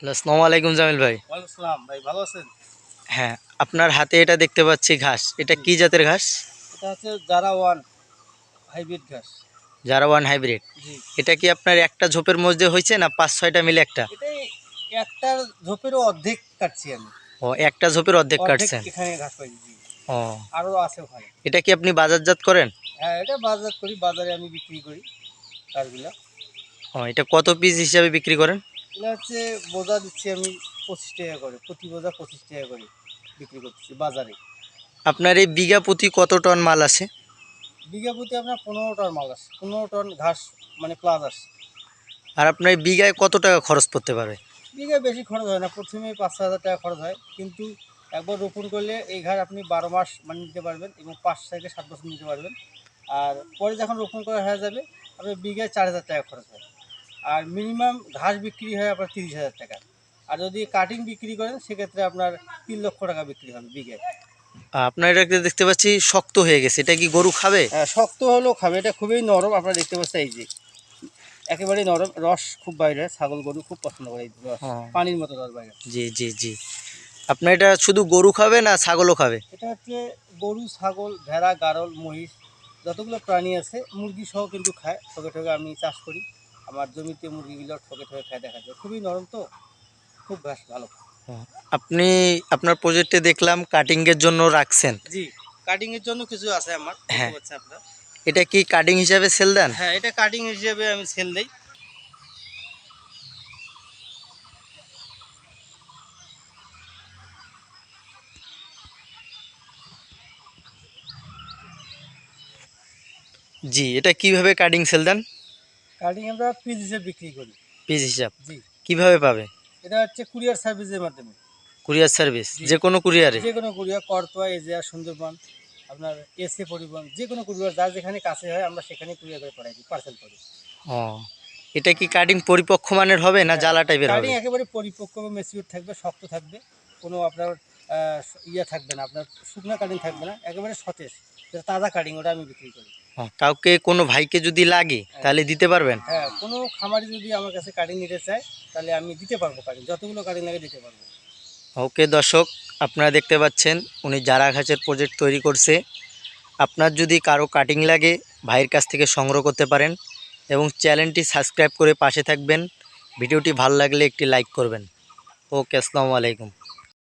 আসসালামু আলাইকুম জামিল ভাই। ওয়ালাইকুম আসসালাম ভাই, ভালো আছেন? হ্যাঁ, আপনার হাতে এটা দেখতে পাচ্ছি ঘাস। এটা জি, কি জাতের ঘাস? এটা হচ্ছে জারা ওয়ান হাইব্রিড ঘাস। জারাওয়ান হাইব্রিড। জি, এটা কি আপনার একটা ঝোপের মধ্যে হয়েছে না ৫-৬টা মিলে একটা? এটাই একটা ঝোপেরও অর্ধেক কাটছি আমি। ও, একটা ঝোপের অর্ধেক অর্ধেক কাটছেন। এখানে ঘাস পাইছি। জি, ও, আরও আছে ওখানে। এটা কি আপনি বাজারজাত করেন? হ্যাঁ, এটা বাজার করি, বাজারে আমি বিক্রি করি ঘাসগুলা। ও, এটা কত পিস হিসাবে বিক্রি করেন? এগুলো হচ্ছে বোঝা দিচ্ছি আমি 25 টাকা করে, প্রতি বোঝা 25 টাকা করে বিক্রি করতেছি বাজারে। আপনার এই বিঘা প্রতি কত টন মাল আসে? বিঘা প্রতি আপনার 15 টন মাল আসে, 15 টন ঘাস মানে প্লাস আসে। আর আপনার এই বিঘায় কত টাকা খরচ পড়তে পারে? বিঘায় বেশি খরচ হয় না, প্রথমেই 5-6 হাজার টাকা খরচ হয়, কিন্তু একবার রোপণ করলে এই ঘাস আপনি 12 মাস মানে নিতে পারবেন এবং 5 থেকে 7 বছর নিতে পারবেন। আর পরে যখন রোপণ করা হয়ে যাবে আপনার বিঘায় 4 হাজার টাকা খরচ হয়। আর মিনিমাম ঘাস বিক্রি হয় আপনার 30 হাজার টাকা। আর যদি কাটিং বিক্রি করেন সেক্ষেত্রে আপনার 3 লক্ষ টাকা বিক্রি হবে বিঘায়। আপনার এটাকে দেখতে পাচ্ছি শক্ত হয়ে গেছে। এটা কি গরু খাবে? হ্যাঁ, শক্ত হলেও খাবে, এটা খুবই নরম, আপনারা দেখতে পাচ্ছেন এই যে একেবারেই নরম, রস খুব বাইরে, ছাগল গরু খুব পছন্দ করে এই রস, ও, পানির মতো রস বাইরে। জি জি জি। আপনার এটা শুধু গরু খাবে না ছাগলও খাবে? এটা হচ্ছে গরু, ছাগল, ভেড়া, গারল, মহিষ যতগুলো প্রাণী আছে মুরগি সহ কিন্তু খায়। ঠকে ঠকে আমি চাষ করি, আমার জমিতে মুরগিগুলো ঠকে ঠকে খায়, দেখা যায় খুবই নরম তো, খুব ঘাস ভালো খায়। ও, আপনি আপনার প্রজেক্টে দেখলাম কাটিংয়ের জন্য রাখছেন। জি, কাটিংয়ের জন্য কিছু আছে আমার, দেখতে হ্যাঁ, পাচ্ছেন আপনারা। এটা কি কাটিং হিসাবে সেল দেন? হ্যাঁ, এটা কাটিং হিসেবে আমি সেল দিই। জি, এটা কিভাবে কাটিং সেল দেন? কাটিং আমরা পিস হিসেবে বিক্রি করি। পিস হিসাব জি, কিভাবে পাবে? এটা হচ্ছে কুরিয়ার সার্ভিসের মাধ্যমে। কুরিয়ার সার্ভিস জি, যে কোনো কুরিয়ারে? যে কোনো কুরিয়ার, করতোয়া, এজিয়া, সুন্দরবন, আপনার এসএ পরিবহন, যে কোনো কুরিয়ার যার যেখানে কাছে হয় আমরা সেখানে কুরিয়ার করে পাঠাই দিই, পার্সেল করি। ও, এটা কি কাটিং পরিপক্ক মানের হবে না হ্যাঁ, জ্বালা টাইপের কাটিং হবে? একেবারে পরিপক্ক এবং ম্যাচিউর থাকবে, শক্ত থাকবে, কোনো আপনার ইয়ে থাকবে না, আপনার শুকনো কাটিং থাকবে না, একেবারে সতেজ, যেটা তাজা কাটিং, ওটা আমি বিক্রি করি। ও, কাউকে কোনো ভাইকে যদি লাগে হ্যাঁ, তাহলে দিতে পারবেন? হ্যাঁ, কোনো খামারি যদি আমার কাছে কাটিং নিতে চায় তাহলে আমি দিতে পারবো, কাটিং যতগুলো কাটিং লাগে দিতে পারবো। ওকে দর্শক, আপনারা দেখতে পাচ্ছেন উনি জারা ঘাসের প্রজেক্ট তৈরি করছে। আপনার যদি কারো কাটিং লাগে ভাইয়ের কাছ থেকে সংগ্রহ করতে পারেন এবং চ্যানেলটি সাবস্ক্রাইব করে পাশে থাকবেন। ভিডিওটি ভালো লাগলে একটি লাইক করবেন। ওকে, আসসালামু আলাইকুম।